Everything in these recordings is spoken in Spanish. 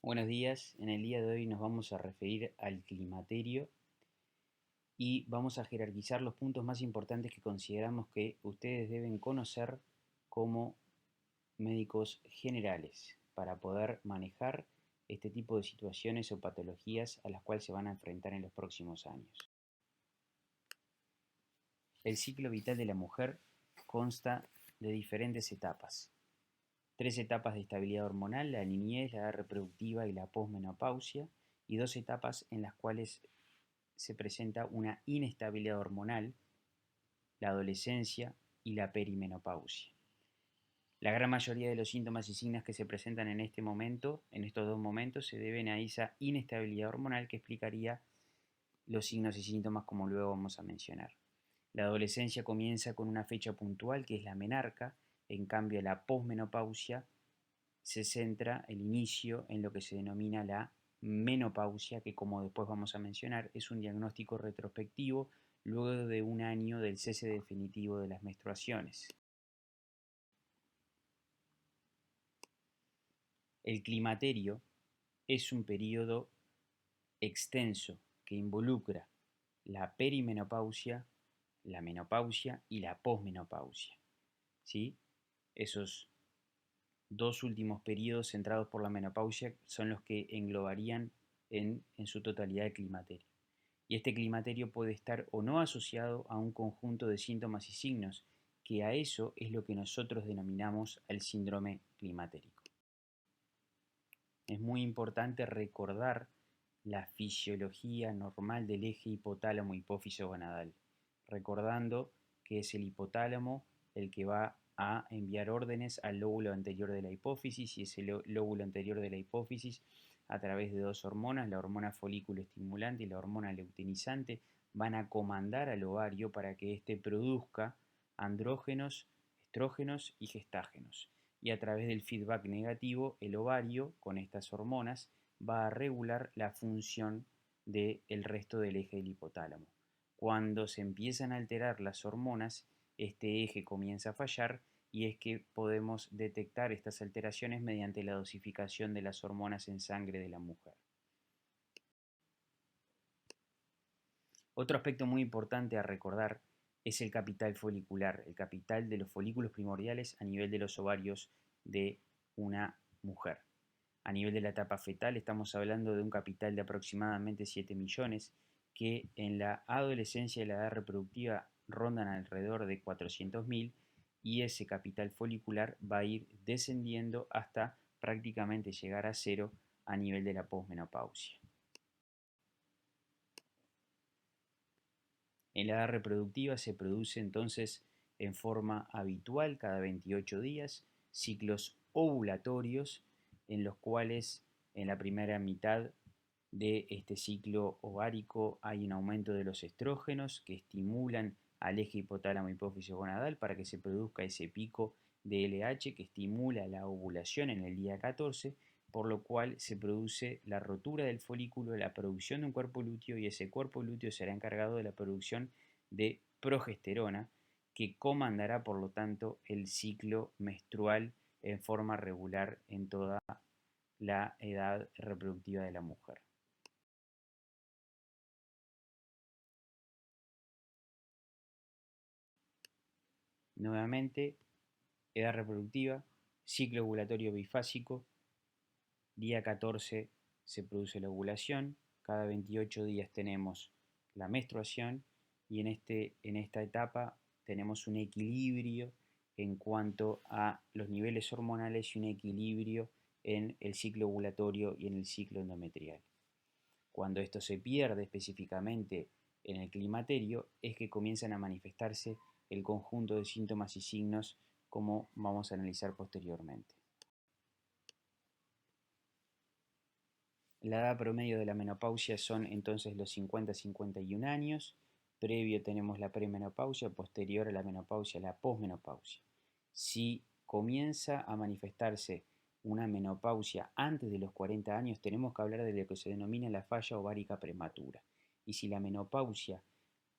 Buenos días, en el día de hoy nos vamos a referir al climaterio y vamos a jerarquizar los puntos más importantes que consideramos que ustedes deben conocer como médicos generales para poder manejar este tipo de situaciones o patologías a las cuales se van a enfrentar en los próximos años. El ciclo vital de la mujer consta de diferentes etapas. 3 etapas de estabilidad hormonal: la niñez, la edad reproductiva y la posmenopausia, y 2 etapas en las cuales se presenta una inestabilidad hormonal, la adolescencia y la perimenopausia. La gran mayoría de los síntomas y signos que se presentan en este momento, en estos dos momentos, se deben a esa inestabilidad hormonal que explicaría los signos y síntomas como luego vamos a mencionar. La adolescencia comienza con una fecha puntual que es la menarca, en cambio la posmenopausia se centra el inicio en lo que se denomina la menopausia, que como después vamos a mencionar, es un diagnóstico retrospectivo luego de un año del cese definitivo de las menstruaciones. El climaterio es un periodo extenso que involucra la perimenopausia, la menopausia y la posmenopausia. ¿Sí? Esos dos últimos periodos centrados por la menopausia son los que englobarían en su totalidad el climaterio. Y este climaterio puede estar o no asociado a un conjunto de síntomas y signos, que a eso es lo que nosotros denominamos el síndrome climatérico. Es muy importante recordar la fisiología normal del eje hipotálamo hipófiso gonadal, recordando que es el hipotálamo el que va a enviar órdenes al lóbulo anterior de la hipófisis, y ese lóbulo anterior de la hipófisis, a través de dos hormonas, la hormona folículo estimulante y la hormona luteinizante, van a comandar al ovario para que éste produzca andrógenos, estrógenos y gestágenos. Y a través del feedback negativo, el ovario, con estas hormonas, va a regular la función del resto del eje del hipotálamo. Cuando se empiezan a alterar las hormonas, este eje comienza a fallar, y es que podemos detectar estas alteraciones mediante la dosificación de las hormonas en sangre de la mujer. Otro aspecto muy importante a recordar es el capital folicular, el capital de los folículos primordiales a nivel de los ovarios de una mujer. A nivel de la etapa fetal estamos hablando de un capital de aproximadamente 7 millones, que en la adolescencia y la edad reproductiva rondan alrededor de 400.000, y ese capital folicular va a ir descendiendo hasta prácticamente llegar a cero a nivel de la posmenopausia. En la edad reproductiva se produce entonces en forma habitual cada 28 días ciclos ovulatorios, en los cuales en la primera mitad de este ciclo ovárico hay un aumento de los estrógenos que estimulan al eje hipotálamo hipófisis gonadal para que se produzca ese pico de LH que estimula la ovulación en el día 14, por lo cual se produce la rotura del folículo, la producción de un cuerpo lúteo, y ese cuerpo lúteo será encargado de la producción de progesterona, que comandará por lo tanto el ciclo menstrual en forma regular en toda la edad reproductiva de la mujer. Nuevamente, edad reproductiva, ciclo ovulatorio bifásico, día 14 se produce la ovulación, cada 28 días tenemos la menstruación, y en esta etapa tenemos un equilibrio en cuanto a los niveles hormonales y un equilibrio en el ciclo ovulatorio y en el ciclo endometrial. Cuando esto se pierde específicamente en el climaterio, es que comienzan a manifestarse el conjunto de síntomas y signos como vamos a analizar posteriormente. La edad promedio de la menopausia son entonces los 50-51 años. Previo tenemos la premenopausia, posterior a la menopausia la posmenopausia. Si comienza a manifestarse una menopausia antes de los 40 años, tenemos que hablar de lo que se denomina la falla ovárica prematura. Y si la menopausia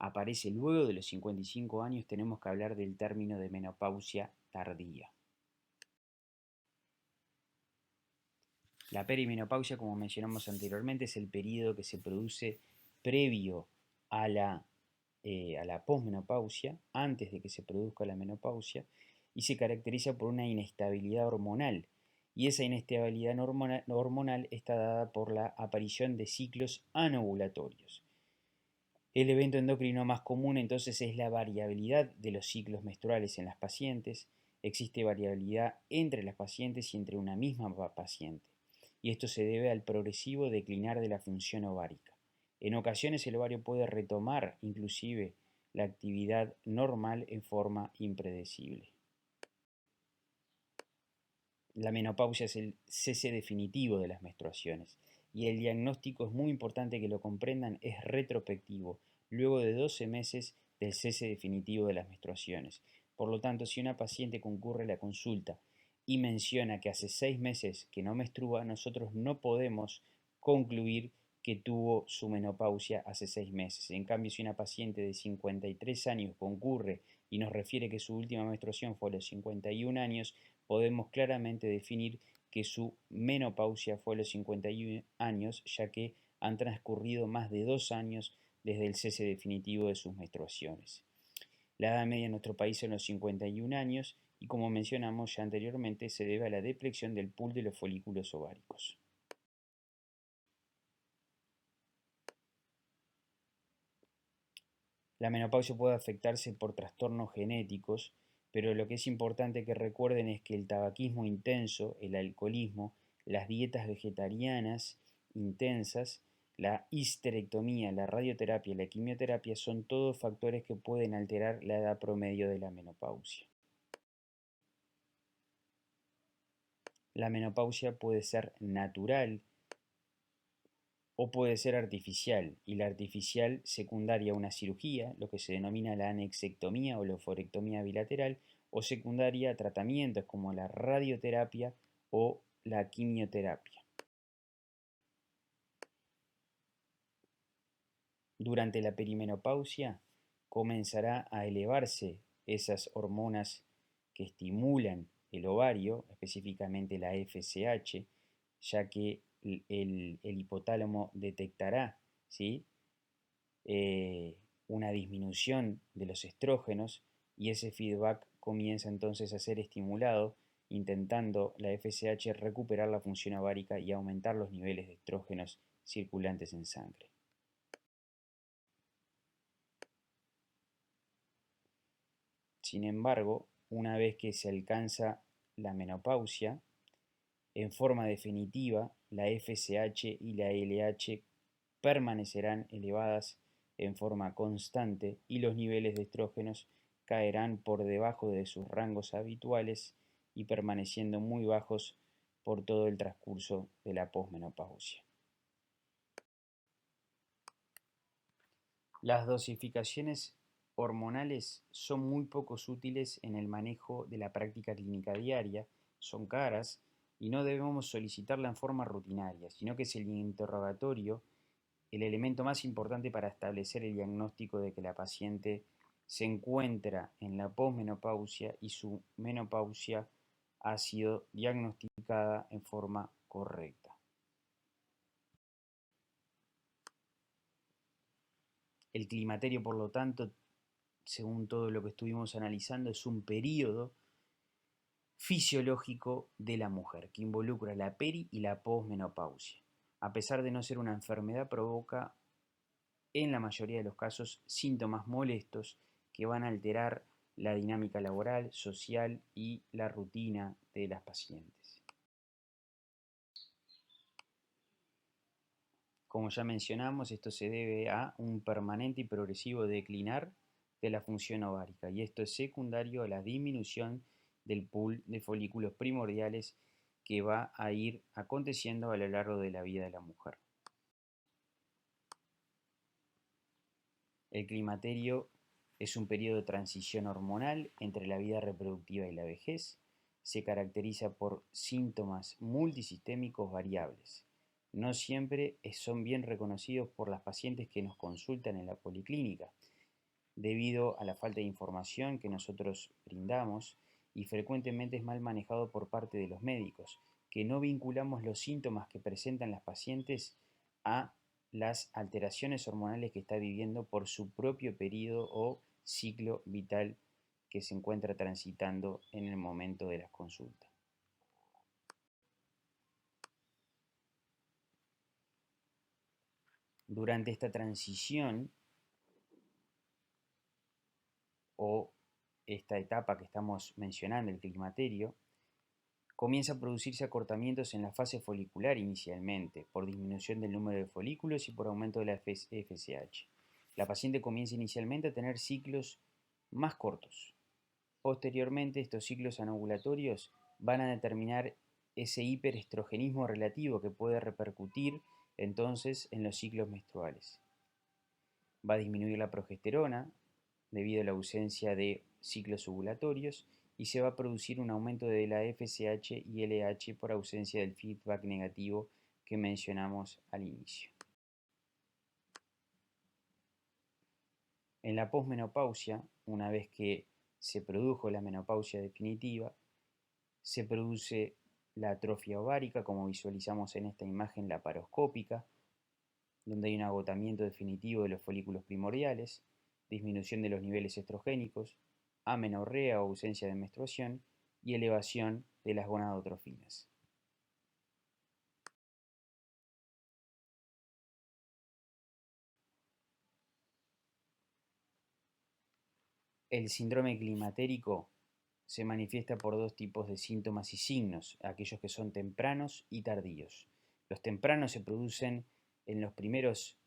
aparece luego de los 55 años, tenemos que hablar del término de menopausia tardía. La perimenopausia, como mencionamos anteriormente, es el periodo que se produce previo a la posmenopausia, antes de que se produzca la menopausia, y se caracteriza por una inestabilidad hormonal. Y esa inestabilidad hormonal está dada por la aparición de ciclos anovulatorios. El evento endocrino más común entonces es la variabilidad de los ciclos menstruales en las pacientes. Existe variabilidad entre las pacientes y entre una misma paciente. Y esto se debe al progresivo declinar de la función ovárica. En ocasiones el ovario puede retomar inclusive la actividad normal en forma impredecible. La menopausia es el cese definitivo de las menstruaciones y el diagnóstico es muy importante que lo comprendan, es retrospectivo, luego de 12 meses del cese definitivo de las menstruaciones. Por lo tanto, si una paciente concurre a la consulta y menciona que hace 6 meses que no menstrua, nosotros no podemos concluir que tuvo su menopausia hace 6 meses. En cambio, si una paciente de 53 años concurre y nos refiere que su última menstruación fue a los 51 años, podemos claramente definir que su menopausia fue a los 51 años, ya que han transcurrido más de 2 años desde el cese definitivo de sus menstruaciones. La edad media en nuestro país son los 51 años y, como mencionamos ya anteriormente, se debe a la depleción del pool de los folículos ováricos. La menopausia puede afectarse por trastornos genéticos, pero lo que es importante que recuerden es que el tabaquismo intenso, el alcoholismo, las dietas vegetarianas intensas, la histerectomía, la radioterapia y la quimioterapia son todos factores que pueden alterar la edad promedio de la menopausia. La menopausia puede ser natural o puede ser artificial, y la artificial secundaria a una cirugía, lo que se denomina la anexectomía o la oforectomía bilateral, o secundaria a tratamientos como la radioterapia o la quimioterapia. Durante la perimenopausia comenzará a elevarse esas hormonas que estimulan el ovario, específicamente la FSH, ya que el hipotálamo detectará, ¿sí?, una disminución de los estrógenos y ese feedback comienza entonces a ser estimulado, intentando la FSH recuperar la función ovárica y aumentar los niveles de estrógenos circulantes en sangre. Sin embargo, una vez que se alcanza la menopausia, en forma definitiva, la FSH y la LH permanecerán elevadas en forma constante y los niveles de estrógenos caerán por debajo de sus rangos habituales y permaneciendo muy bajos por todo el transcurso de la posmenopausia. Las dosificaciones hormonales son muy poco útiles en el manejo de la práctica clínica diaria, son caras y no debemos solicitarla en forma rutinaria, sino que es el interrogatorio el elemento más importante para establecer el diagnóstico de que la paciente se encuentra en la posmenopausia y su menopausia ha sido diagnosticada en forma correcta. El climaterio, por lo tanto, según todo lo que estuvimos analizando, es un periodo fisiológico de la mujer que involucra la peri y la posmenopausia. A pesar de no ser una enfermedad, provoca en la mayoría de los casos síntomas molestos que van a alterar la dinámica laboral, social y la rutina de las pacientes. Como ya mencionamos, esto se debe a un permanente y progresivo declinar de la función ovárica y esto es secundario a la disminución del pool de folículos primordiales que va a ir aconteciendo a lo largo de la vida de la mujer. El climaterio es un periodo de transición hormonal entre la vida reproductiva y la vejez. Se caracteriza por síntomas multisistémicos variables. No siempre son bien reconocidos por las pacientes que nos consultan en la policlínica, debido a la falta de información que nosotros brindamos y frecuentemente es mal manejado por parte de los médicos, que no vinculamos los síntomas que presentan las pacientes a las alteraciones hormonales que está viviendo por su propio periodo o ciclo vital que se encuentra transitando en el momento de las consultas. Durante esta transición o esta etapa que estamos mencionando, el climaterio, comienza a producirse acortamientos en la fase folicular inicialmente, por disminución del número de folículos y por aumento de la FSH. La paciente comienza inicialmente a tener ciclos más cortos. Posteriormente, estos ciclos anovulatorios van a determinar ese hiperestrogenismo relativo que puede repercutir entonces en los ciclos menstruales. Va a disminuir la progesterona debido a la ausencia de ciclos ovulatorios y se va a producir un aumento de la FSH y LH por ausencia del feedback negativo que mencionamos al inicio. En la posmenopausia, una vez que se produjo la menopausia definitiva, se produce la atrofia ovárica, como visualizamos en esta imagen laparoscópica, donde hay un agotamiento definitivo de los folículos primordiales, disminución de los niveles estrogénicos, amenorrea o ausencia de menstruación y elevación de las gonadotrofinas. El síndrome climatérico se manifiesta por dos tipos de síntomas y signos, aquellos que son tempranos y tardíos. Los tempranos se producen en los primeros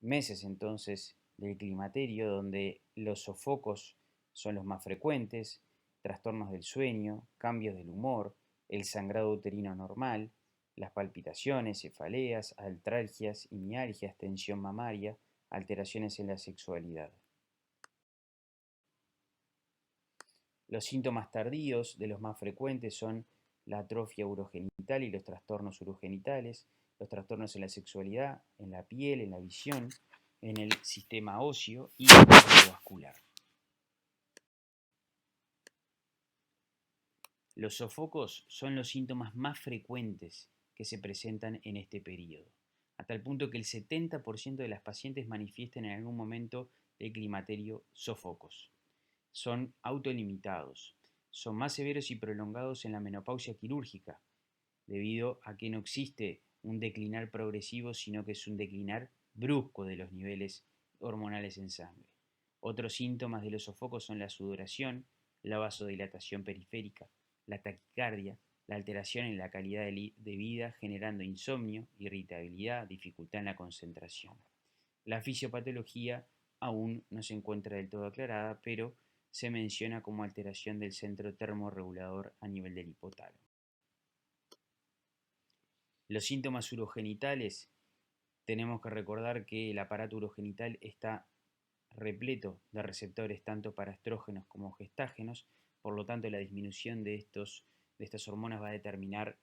meses entonces del climaterio, donde los sofocos son los más frecuentes, trastornos del sueño, cambios del humor, el sangrado uterino normal, las palpitaciones, cefaleas, artralgias y mialgias, tensión mamaria, alteraciones en la sexualidad. Los síntomas tardíos de los más frecuentes son la atrofia urogenital y los trastornos urogenitales, los trastornos en la sexualidad, en la piel, en la visión, en el sistema óseo y cardiovascular. Los sofocos son los síntomas más frecuentes que se presentan en este periodo, a tal punto que el 70% de las pacientes manifiestan en algún momento del climaterio sofocos. Son autolimitados, son más severos y prolongados en la menopausia quirúrgica, debido a que no existe un declinar progresivo, sino que es un declinar brusco de los niveles hormonales en sangre. Otros síntomas de los sofocos son la sudoración, la vasodilatación periférica, la taquicardia, la alteración en la calidad de vida, generando insomnio, irritabilidad, dificultad en la concentración. La fisiopatología aún no se encuentra del todo aclarada, pero se menciona como alteración del centro termorregulador a nivel del hipotálamo. Los síntomas urogenitales, tenemos que recordar que el aparato urogenital está repleto de receptores tanto para estrógenos como gestágenos, por lo tanto la disminución de estas hormonas va a determinar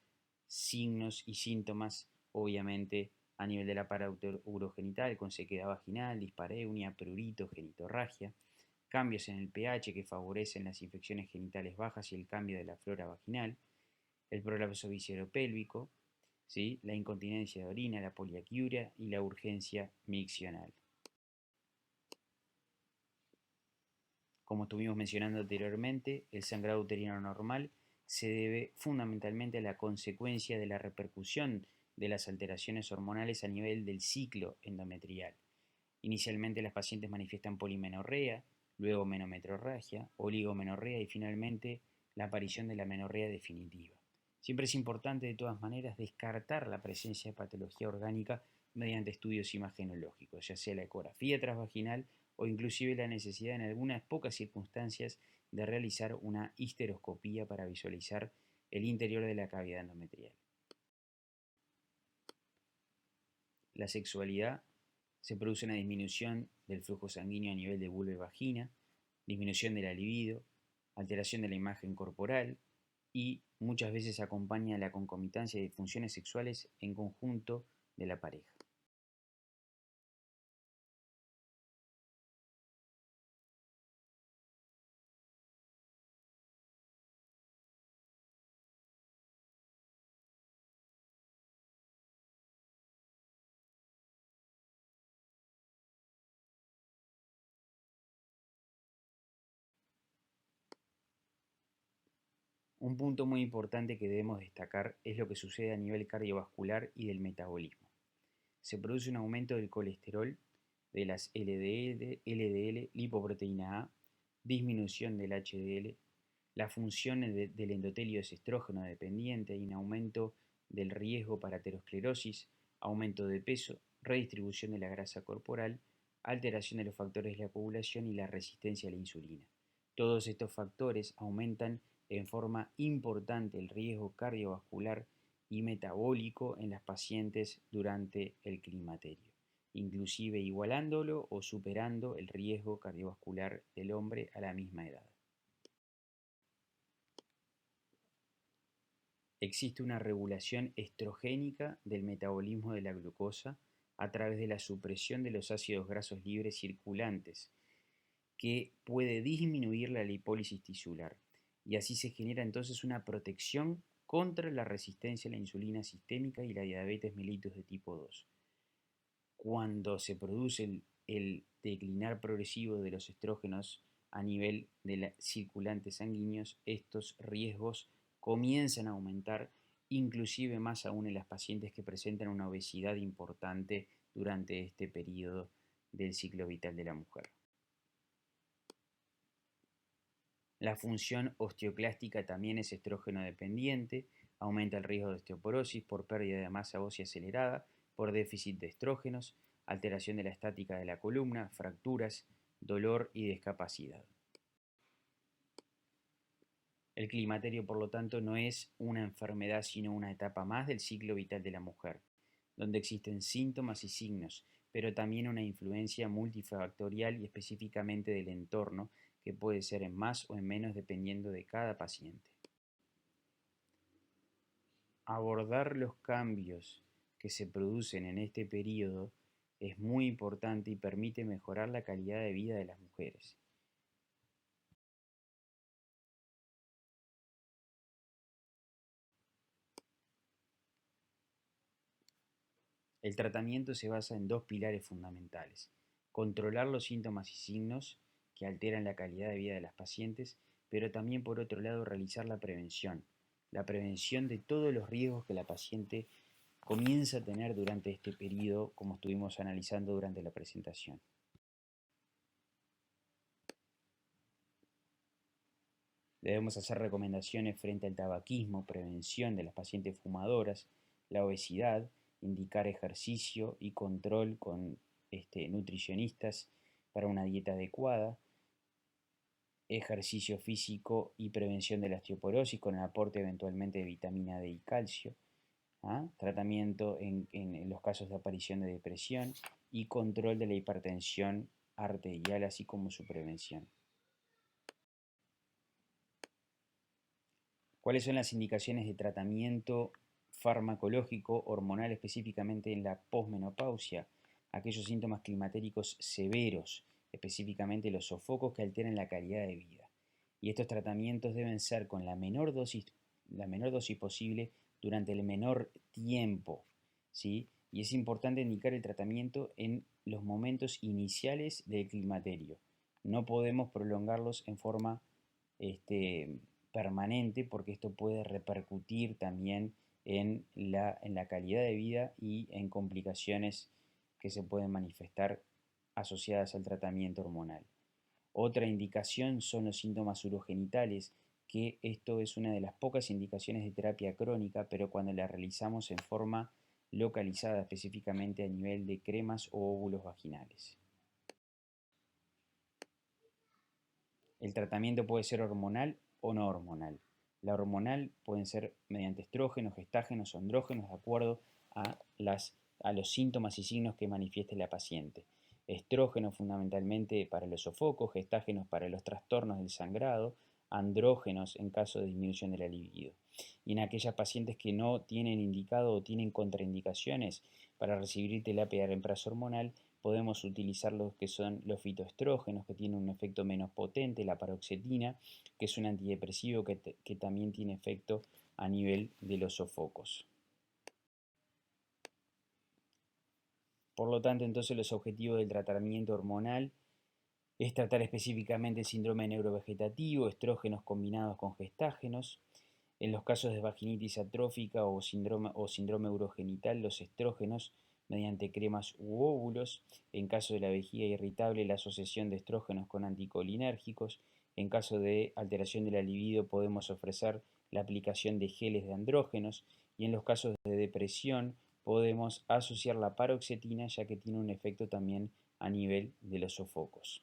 signos y síntomas, obviamente, a nivel del aparato urogenital, con sequedad vaginal, dispareunia, prurito, genitorragia, cambios en el pH que favorecen las infecciones genitales bajas y el cambio de la flora vaginal, el prolapso visceropélvico, ¿sí?, la incontinencia de orina, la poliaquiuria y la urgencia miccional. Como estuvimos mencionando anteriormente, el sangrado uterino normal se debe fundamentalmente a la consecuencia de la repercusión de las alteraciones hormonales a nivel del ciclo endometrial. Inicialmente las pacientes manifiestan polimenorrea, luego menometrorragia, oligomenorrea y finalmente la aparición de la menorrea definitiva. Siempre es importante de todas maneras descartar la presencia de patología orgánica mediante estudios imagenológicos, ya sea la ecografía transvaginal o inclusive la necesidad en algunas pocas circunstancias de realizar una histeroscopía para visualizar el interior de la cavidad endometrial. La sexualidad, se produce una disminución del flujo sanguíneo a nivel de vulva y vagina, disminución de la libido, alteración de la imagen corporal y muchas veces acompaña la concomitancia de disfunciones sexuales en conjunto de la pareja. Un punto muy importante que debemos destacar es lo que sucede a nivel cardiovascular y del metabolismo. Se produce un aumento del colesterol, de las LDL, lipoproteína A, disminución del HDL, la función del endotelio es estrógeno dependiente, hay un aumento del riesgo para aterosclerosis, aumento de peso, redistribución de la grasa corporal, alteración de los factores de la coagulación y la resistencia a la insulina. Todos estos factores aumentan en forma importante el riesgo cardiovascular y metabólico en las pacientes durante el climaterio, inclusive igualándolo o superando el riesgo cardiovascular del hombre a la misma edad. Existe una regulación estrogénica del metabolismo de la glucosa a través de la supresión de los ácidos grasos libres circulantes, que puede disminuir la lipólisis tisular, y así se genera entonces una protección contra la resistencia a la insulina sistémica y la diabetes mellitus de tipo 2. Cuando se produce el declinar progresivo de los estrógenos a nivel de los circulantes sanguíneos, estos riesgos comienzan a aumentar, inclusive más aún en las pacientes que presentan una obesidad importante durante este periodo del ciclo vital de la mujer. La función osteoclástica también es estrógeno dependiente, aumenta el riesgo de osteoporosis por pérdida de masa ósea acelerada, por déficit de estrógenos, alteración de la estática de la columna, fracturas, dolor y discapacidad. El climaterio, por lo tanto, no es una enfermedad, sino una etapa más del ciclo vital de la mujer, donde existen síntomas y signos, pero también una influencia multifactorial y específicamente del entorno, que puede ser en más o en menos dependiendo de cada paciente. Abordar los cambios que se producen en este periodo es muy importante y permite mejorar la calidad de vida de las mujeres. El tratamiento se basa en dos pilares fundamentales: controlar los síntomas y signos que alteran la calidad de vida de las pacientes, pero también por otro lado realizar la prevención de todos los riesgos que la paciente comienza a tener durante este periodo, como estuvimos analizando durante la presentación. Debemos hacer recomendaciones frente al tabaquismo, prevención de las pacientes fumadoras, la obesidad, indicar ejercicio y control con nutricionistas para una dieta adecuada, ejercicio físico y prevención de la osteoporosis con el aporte eventualmente de vitamina D y calcio, tratamiento en los casos de aparición de depresión y control de la hipertensión arterial, así como su prevención. ¿Cuáles son las indicaciones de tratamiento farmacológico hormonal específicamente en la posmenopausia? Aquellos síntomas climatéricos severos, específicamente los sofocos que alteran la calidad de vida. Y estos tratamientos deben ser con la menor dosis posible durante el menor tiempo, ¿sí? Y es importante indicar el tratamiento en los momentos iniciales del climaterio. No podemos prolongarlos en forma permanente, porque esto puede repercutir también en la calidad de vida y en complicaciones que se pueden manifestar asociadas al tratamiento hormonal. Otra indicación son los síntomas urogenitales, que esto es una de las pocas indicaciones de terapia crónica, pero cuando la realizamos en forma localizada, específicamente a nivel de cremas o óvulos vaginales. El tratamiento puede ser hormonal o no hormonal. La hormonal pueden ser mediante estrógenos, gestágenos o andrógenos de acuerdo a los síntomas y signos que manifieste la paciente. Estrógenos fundamentalmente para los sofocos, gestágenos para los trastornos del sangrado, andrógenos en caso de disminución de la libido. Y en aquellas pacientes que no tienen indicado o tienen contraindicaciones para recibir terapia de reemplazo hormonal, podemos utilizar los que son los fitoestrógenos, que tienen un efecto menos potente, la paroxetina, que es un antidepresivo que también tiene efecto a nivel de los sofocos. Por lo tanto, entonces los objetivos del tratamiento hormonal es tratar específicamente el síndrome neurovegetativo, estrógenos combinados con gestágenos, En los casos de vaginitis atrófica o síndrome urogenital, los estrógenos mediante cremas u óvulos. En caso de la vejiga irritable, la asociación de estrógenos con anticolinérgicos. En caso de alteración de la libido, podemos ofrecer la aplicación de geles de andrógenos. Y en los casos de depresión, podemos asociar la paroxetina, ya que tiene un efecto también a nivel de los sofocos.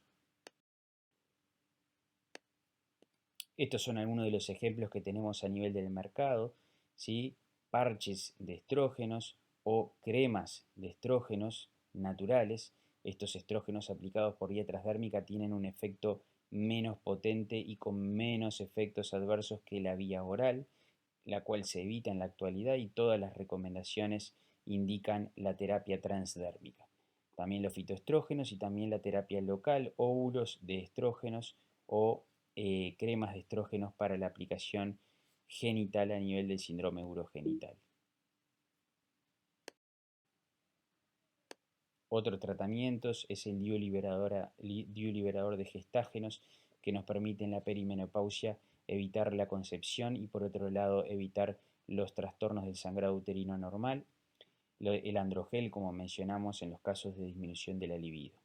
Estos son algunos de los ejemplos que tenemos a nivel del mercado, ¿sí? Parches de estrógenos o cremas de estrógenos naturales. Estos estrógenos aplicados por vía transdérmica tienen un efecto menos potente y con menos efectos adversos que la vía oral, la cual se evita en la actualidad, y todas las recomendaciones indican la terapia transdérmica. También los fitoestrógenos y también la terapia local, óvulos de estrógenos o cremas de estrógenos para la aplicación genital a nivel del síndrome urogenital. Otros tratamientos es el diuliberador de gestágenos, que nos permite en la perimenopausia evitar la concepción y por otro lado evitar los trastornos del sangrado uterino normal. El androgel, como mencionamos, en los casos de disminución de la libido.